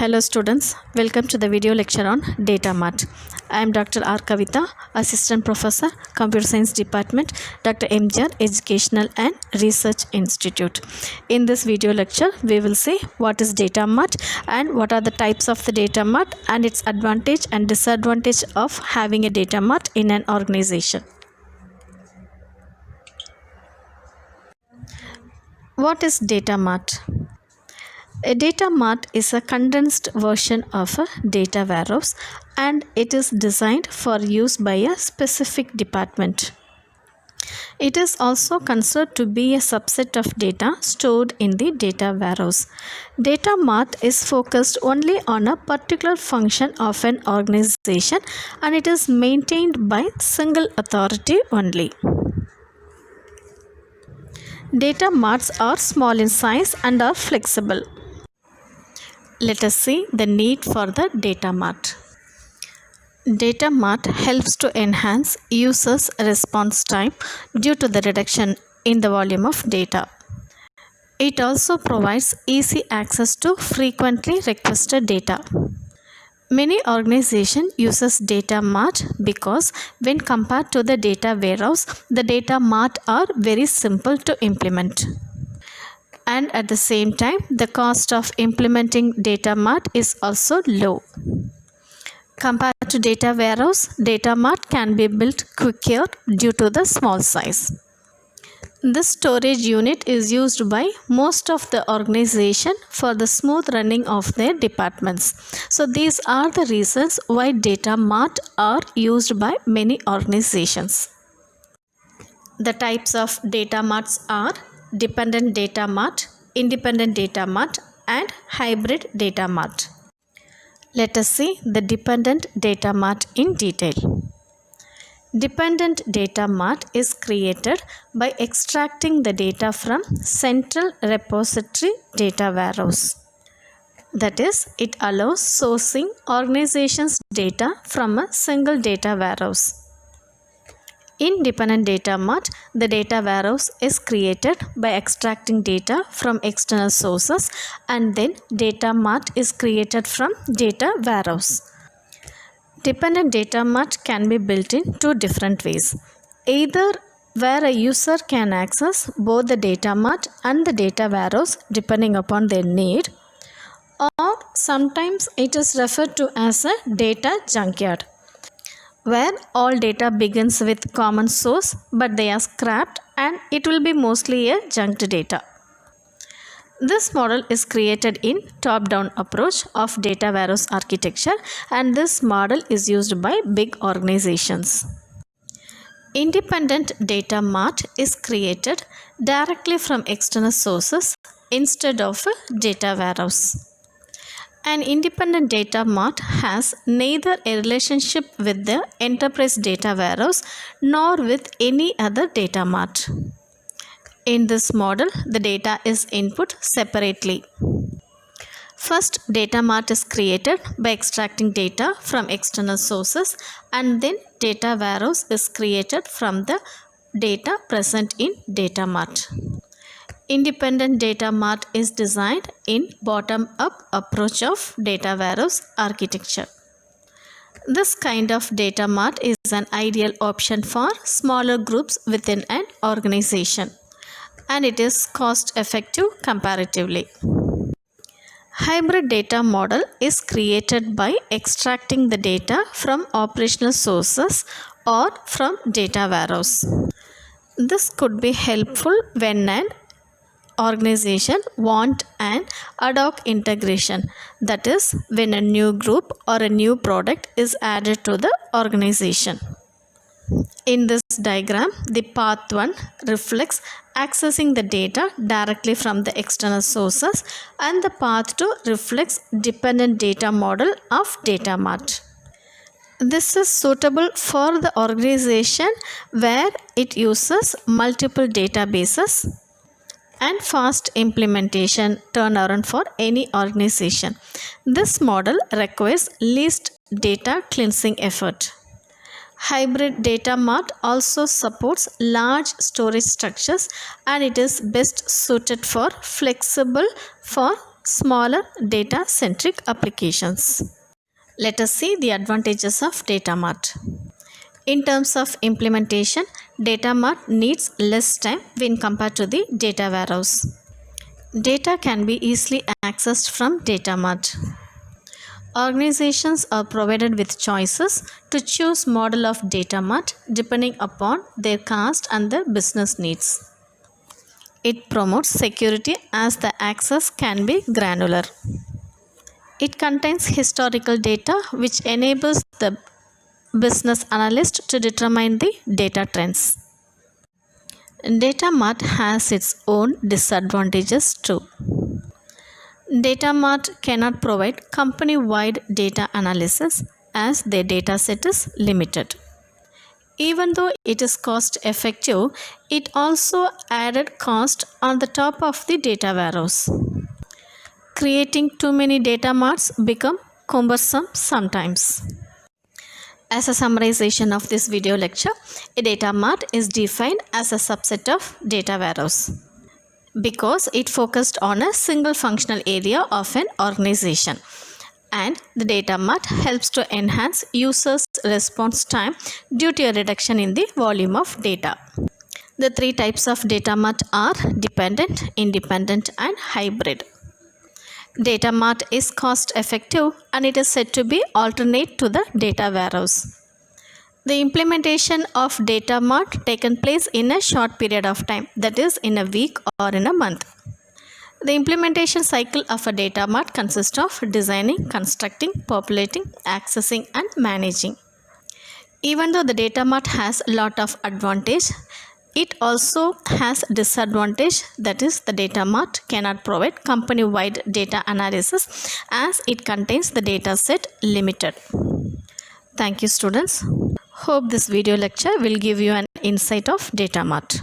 Hello students, welcome to the video lecture on Data Mart. I am Dr. R. Kavita, Assistant Professor, Computer Science Department, Dr. MGR Educational and Research Institute. In this video lecture, we will see what is Data Mart and what are the types of the Data Mart and its advantage and disadvantage of having a Data Mart in an organization. What is Data Mart? A data mart is a condensed version of a data warehouse and it is designed for use by a specific department. It is also considered to be a subset of data stored in the data warehouse. Data mart is focused only on a particular function of an organization and it is maintained by single authority only. Data marts are small in size and are flexible. Let us see the need for the data mart. Data mart helps to enhance users' response time due to the reduction in the volume of data. It also provides easy access to frequently requested data. Many organizations uses data mart because when compared to the data warehouse, the data mart are very simple to implement. And at the same time, the cost of implementing data mart is also low. Compared to data warehouse, data mart can be built quicker due to the small size. This storage unit is used by most of the organization for the smooth running of their departments. So these are the reasons why data mart are used by many organizations. The types of data marts are dependent data mart, independent data mart and hybrid data mart. Let us see the dependent data mart in detail. Dependent data mart is created by extracting the data from central repository data warehouse. That is, it allows sourcing organizations' data from a single data warehouse. In dependent data mart, the data warehouse is created by extracting data from external sources and then data mart is created from data warehouse. Dependent data mart can be built in two different ways. Either where a user can access both the data mart and the data warehouse depending upon their need, or sometimes it is referred to as a data junkyard, where all data begins with common source but they are scrapped and it will be mostly a junked data. This model is created in top-down approach of data warehouse architecture and this model is used by big organizations. Independent data mart is created directly from external sources instead of a data warehouse. An independent data mart has neither a relationship with the enterprise data warehouse nor with any other data mart. In this model, the data is input separately. First, data mart is created by extracting data from external sources and then data warehouse is created from the data present in data mart. Independent data mart is designed in bottom-up approach of data warehouse architecture. This kind of data mart is an ideal option for smaller groups within an organization and it is cost-effective comparatively. Hybrid data model is created by extracting the data from operational sources or from data warehouse. This could be helpful when an organization want an ad hoc integration, that is when a new group or a new product is added to the organization. In this diagram, the path 1 reflects accessing the data directly from the external sources and the path 2 reflects dependent data model of data mart. This is suitable for the organization where it uses multiple databases and fast implementation turnaround for any organization. This model requires least data cleansing effort. Hybrid data mart also supports large storage structures and it is best suited for flexible for smaller data-centric applications. Let us see the advantages of data mart. In terms of implementation, data mart needs less time when compared to the data warehouse. Data can be easily accessed from data mart. Organizations are provided with choices to choose model of data mart depending upon their cost and their business needs. It promotes security as the access can be granular. It contains historical data which enables the business analyst to determine the data trends. Data mart has its own disadvantages too. Data mart cannot provide company-wide data analysis as their data set is limited. Even though it is cost effective, it also added cost on the top of the data warehouse. Creating too many data marts become cumbersome sometimes. As a summarization of this video lecture, a data mart is defined as a subset of data warehouse because it focused on a single functional area of an organization. And the data mart helps to enhance users' response time due to a reduction in the volume of data. The three types of data mart are dependent, independent, and hybrid. Data mart is cost effective and it is said to be alternate to the data warehouse. The implementation of data mart taken place in a short period of time, that is in a week or in a month. The implementation cycle of a data mart consists of designing, constructing, populating, accessing, and managing. Even though the data mart has a lot of advantage, it also has disadvantage, that is the data mart cannot provide company-wide data analysis as it contains the data set limited. Thank you students. Hope this video lecture will give you an insight of data mart.